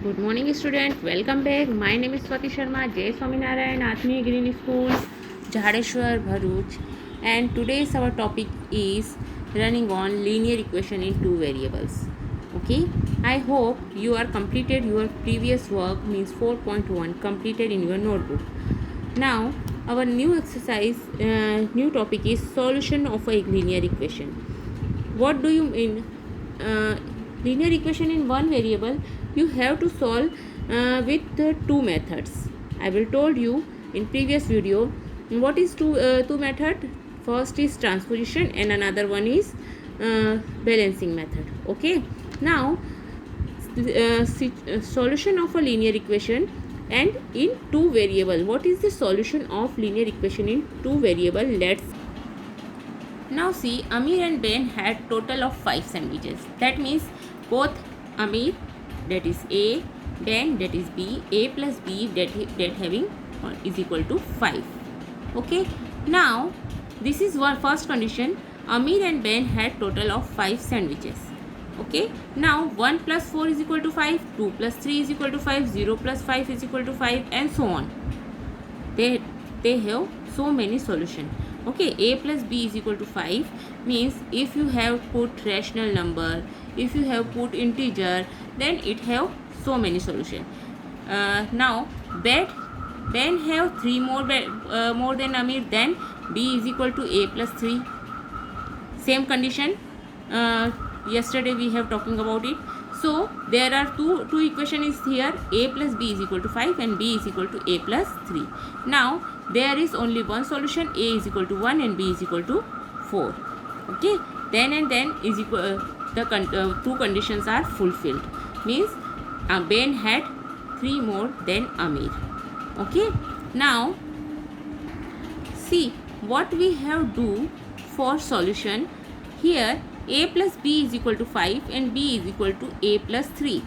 Good morning, student. Welcome back. My name is Swati Sharma, Jai Swaminarayan, Atmi Green School, Jadeshwar, Bharuch. And today's our topic is running on linear equation in two variables. Okay. I hope you are completed your previous work, means 4.1 completed in your notebook. Now our new exercise, new topic is solution of a linear equation. What do you mean? uh, Linear equation in one variable you have to solve with two methods. I will told you in previous video what is two method. First is transposition and another one is balancing method. Okay, now solution of a linear equation and in two variable. What is the solution of linear equation in two variable? Let's now see, Amir and Ben had total of 5 sandwiches. That means both Amir, that is A, Ben, that is B, A plus B, that having is equal to 5. Okay. Now this is one first condition. Amir and Ben had total of 5 sandwiches. Okay. Now 1 plus 4 is equal to 5, 2 plus 3 is equal to 5, 0 plus 5 is equal to 5, and so on. They have so many solution. Okay, a plus b is equal to 5 means if you have put rational number, if you have put integer, then it have so many solution. Now Ben have 3 more than Amir, then b is equal to a plus 3. Same condition, yesterday we have talking about it. So there are two equation is here, a plus b is equal to 5 and b is equal to a plus 3. Now there is only one solution, a is equal to 1 and b is equal to 4. Okay, then and then is equal, two conditions are fulfilled, means Ben had 3 more than Amir. Okay, now see what we have do for solution. Here a plus b is equal to 5 and b is equal to a plus 3.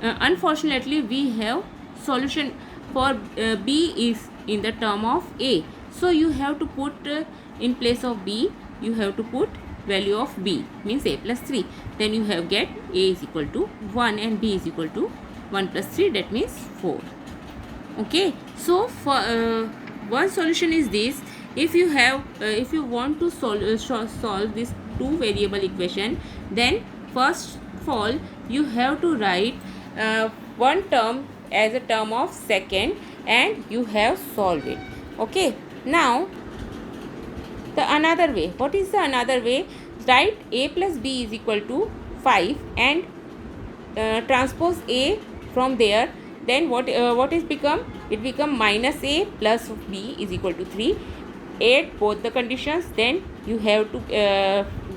Unfortunately we have solution for b is in the term of a, so you have to put in place of b you have to put value of b, means a plus 3, then you have get a is equal to 1 and b is equal to 1 plus 3, that means 4. Okay, so for one solution is this. If you have if you want to solve this two variable equation, then first of all you have to write one term as a term of second and you have solved it. Okay, now the another way, what is the another way? Write a plus b is equal to 5 and transpose a from there, then what is become? It become minus a plus b is equal to 3. Add both the conditions, then you have to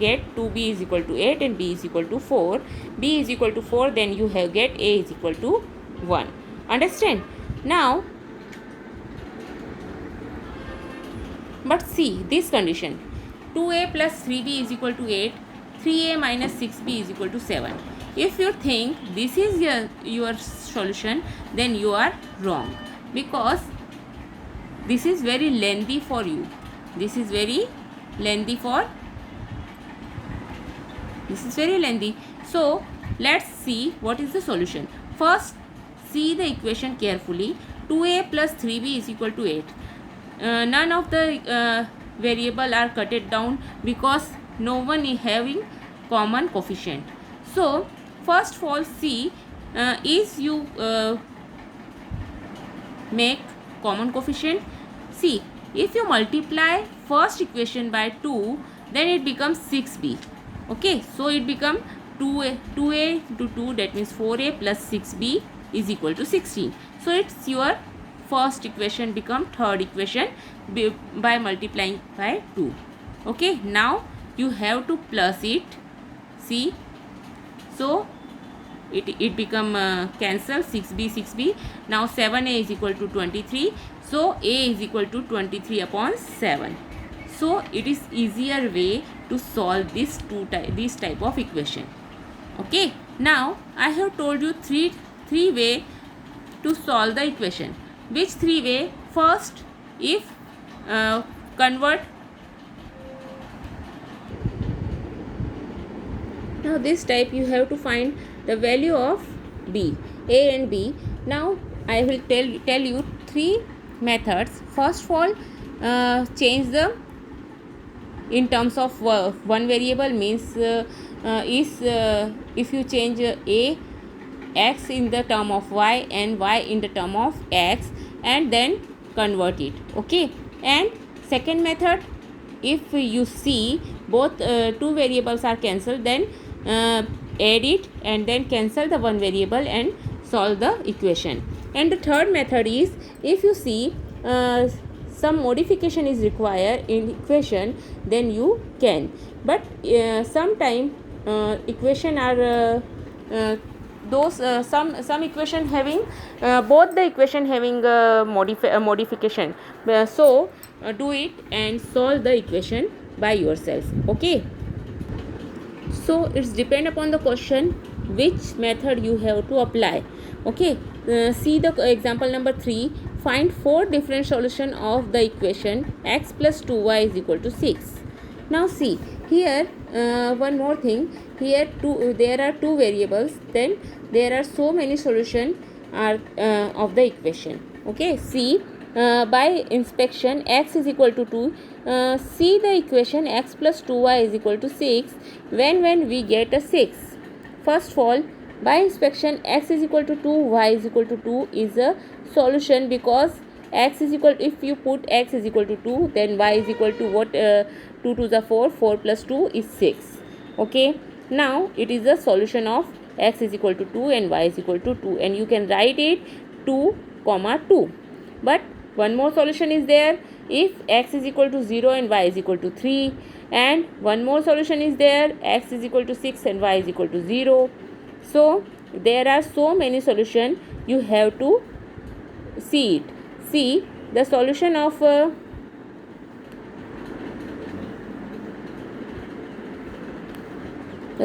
get 2b is equal to 8 and b is equal to 4. B is equal to 4, then you have get a is equal to 1. Understand? Now but see this condition, 2a plus 3b is equal to 8, 3a minus 6b is equal to 7. If you think this is your solution, then you are wrong, because this is very lengthy for you. This is very lengthy. So let's see what is the solution. First see the equation carefully. 2a plus 3b is equal to 8. None of the variable are cut it down because no one is having common coefficient. So first of all see is you make common coefficient. See, if you multiply first equation by 2, then it becomes 6b. Okay, so it become 2a into 2, that means 4a plus 6b is equal to 16. So it's your first equation become third equation by multiplying by 2. Okay, now you have to plus it. See, so it become cancel 6b. Now 7a is equal to 23, so a is equal to 23 upon 7. So it is easier way to solve this type of equation. Okay, now I have told you three way to solve the equation. Which 3 way? First, if convert, now this type you have to find the value of b. A and B. Now I will tell you three methods. First of all, change the in terms of one variable means is if you change a x in the term of y and y in the term of x and then convert it. Okay, and second method, if you see both two variables are cancelled, then add it and then cancel the one variable and solve the equation. And the third method is, if you see some modification is required in equation, then you can, but sometime equation are those some equation having both the equation having modification, so do it and solve the equation by yourself. Okay, so it's depend upon the question which method you have to apply. Okay, see the example number 3. Find 4 different solution of the equation x plus 2y is equal to 6. Now see here, one more thing, here there are two variables, then there are so many solution are of the equation. Okay, see by inspection x is equal to 2. See the equation x plus 2y is equal to 6 when we get a 6. First of all, by inspection x is equal to 2, y is equal to 2 is a solution, because x is equal, if you put x is equal to 2, then y is equal to what, 2 to the 4, 4 plus 2 is 6. Okay, now it is a solution of x is equal to 2 and y is equal to 2, and you can write it 2 comma 2. But one more solution is there, if x is equal to 0 and y is equal to 3, and one more solution is there, x is equal to 6 and y is equal to 0. So there are so many solutions, you have to see it. See the solution of the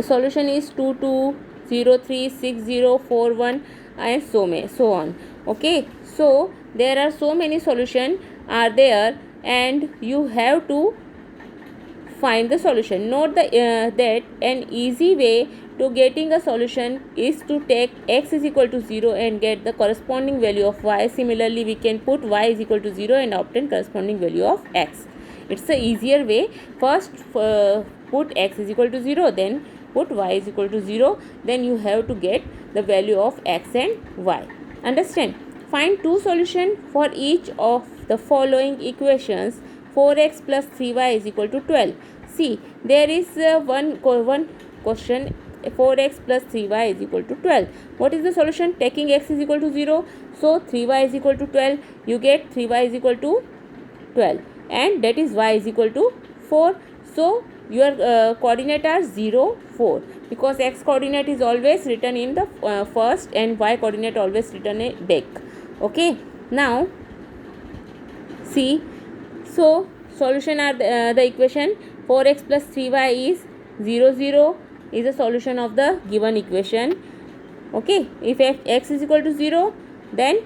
solution is 2 2 0 3 6 0 4 1 and so on. Okay, so there are so many solutions are there and you have to find the solution. Note that an easy way to getting a solution is to take x is equal to 0 and get the corresponding value of y. Similarly, we can put y is equal to 0 and obtain corresponding value of x. It's the easier way. First put x is equal to 0, then put y is equal to 0, then you have to get the value of x and y. Understand? Find two solutions for each of the following equations. 4x plus 3y is equal to 12. See, there is one question, 4x plus 3y is equal to 12. What is the solution? Taking x is equal to 0, so 3y is equal to 12. You get 3y is equal to 12, and that is y is equal to 4. So your coordinate are 0 4, because x coordinate is always written in the first and y coordinate always written back. Okay, now see, so solution are the equation 4x plus 3y is 0 0 is a solution of the given equation. Okay, if x is equal to 0, then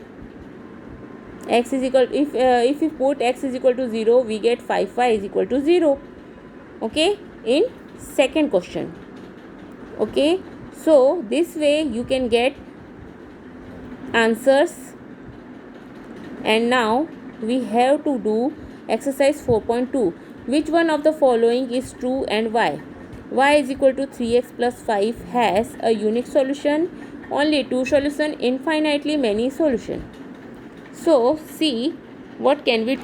x is equal, if you put x is equal to 0, we get 5y is equal to 0. Okay, in second question. Okay, so this way you can get answers. And now we have to do exercise 4.2. Which one of the following is true and why? Y is equal to 3x plus 5 has a unique solution, only two solution, infinitely many solution. So see what can we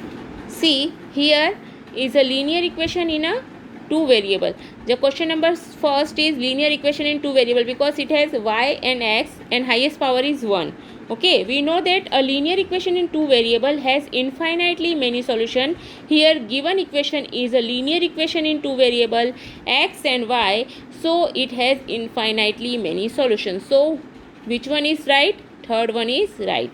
see here is a linear equation in a two variable. The question number first is linear equation in two variable, because it has y and x and highest power is 1. Okay, we know that a linear equation in two variable has infinitely many solution. Here given equation is a linear equation in two variable x and y, so it has infinitely many solutions. So which one is right? Third one is right.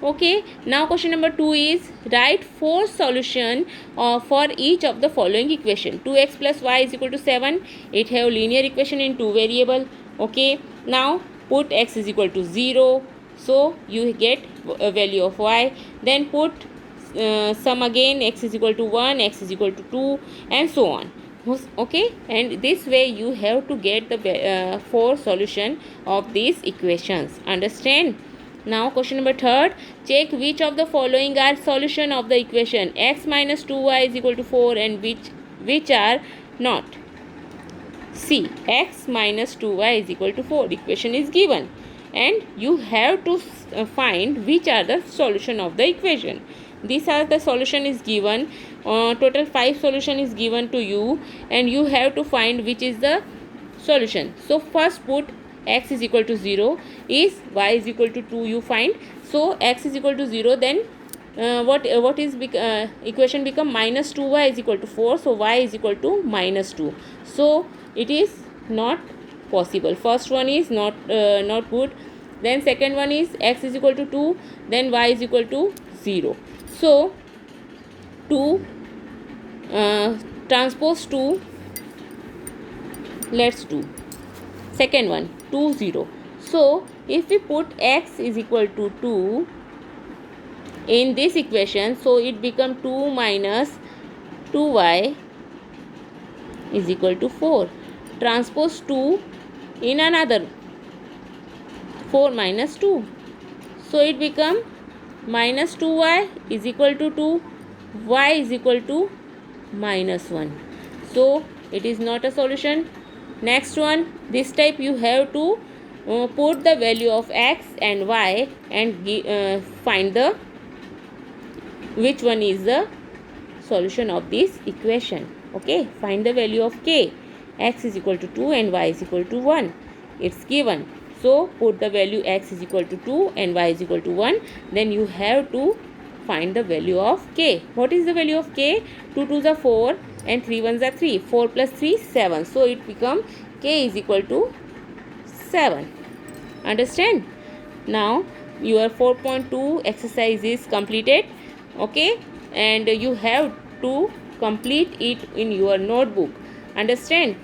Okay, now question number 2 is write 4 solution for each of the following equation. 2x plus y is equal to 7. It have linear equation in two variable. Okay, now put x is equal to 0, so you get a value of y. Then put sum again, x is equal to 1, x is equal to 2, and so on. Okay, and this way you have to get the four solution of these equations. Understand? Now question number third, check which of the following are solution of the equation x minus 2y is equal to 4 and which are not. See, x minus 2y is equal to 4 equation is given and you have to find which are the solution of the equation. These are the solution is given, total 5 solution is given to you and you have to find which is the solution. So first put x is equal to 0, is y is equal to 2 you find. So x is equal to 0, then what is equation become minus 2y is equal to 4, so y is equal to minus 2. So it is not possible. First one is not good. Then second one is x is equal to 2, then y is equal to 0. So 2 transpose 2, let's do second one 2 0. So if we put x is equal to 2 in this equation, so it become 2 minus 2y is equal to 4. Transpose 2 in another 4 minus 2, so it become minus 2y is equal to 2, y is equal to minus 1. So it is not a solution. Next one, this type you have to put the value of x and y and find the which one is the solution of this equation. Okay, find the value of k. X is equal to 2 and y is equal to 1. It's given. So put the value x is equal to 2 and y is equal to 1. Then you have to find the value of k. What is the value of k? 2 2s are 4 and 3 1s are 3. 4 plus 3 7. So it become k is equal to 7. Understand? Now your 4.2 exercise is completed. Okay, and you have to complete it in your notebook. Understand?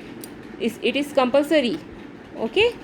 It is compulsory. Okay.